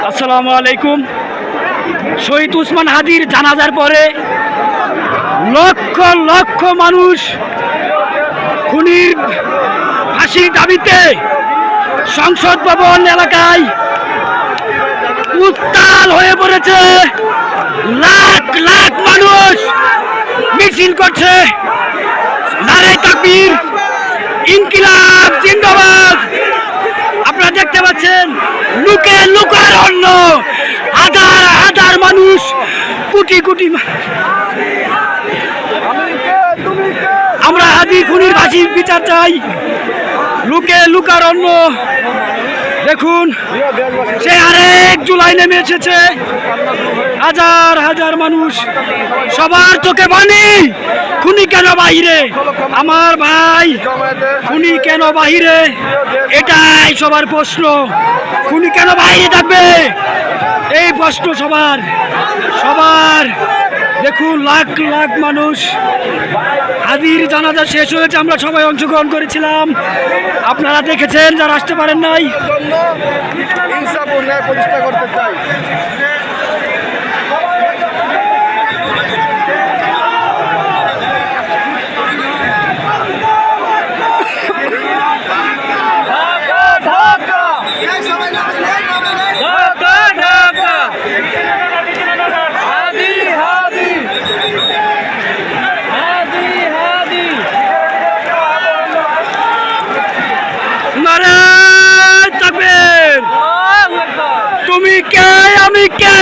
আসসালামু আলাইকুম। শহীদ উসমান হাদির জানাজার পরে লক্ষ লক্ষ মানুষ খুনির ফাঁসির দাবিতে সংসদ ভবন এলাকায় উত্তাল হয়ে পড়েছে। লাখ লাখ মানুষ মিছিল করছে, নারে তাকবীর, ইনকিলাব জিন্দাবাদ। আপনারা দেখতে পাচ্ছেন লুকে লুকার অন্য হাজার হাজার মানুষ, কোটি কোটি। আমরা হাদি খুনির ফাঁসির বিচার চাই। লুকে লুকার অন্য দেখুন, সে আরেক জুলাই নেমে এসেছে। হাজার হাজার মানুষ, সবার চোখে পানি। খুনি কেন বাহিরে? আমার ভাই, খুনি কেন বাহিরে? এটাই সবার প্রশ্ন। খুনি কেন বাহিরে থাকবে? এই প্রশ্ন সবার সবার। দেখুন লাখ লাখ মানুষ। হাদির জানাজা শেষ হয়েছে, আমরা সবাই অংশগ্রহণ করেছিলাম। আপনারা দেখেছেন, যারা আসতে পারেন নাই। প্রতিষ্ঠা করতে চাই। তুমি কে, আমি কে?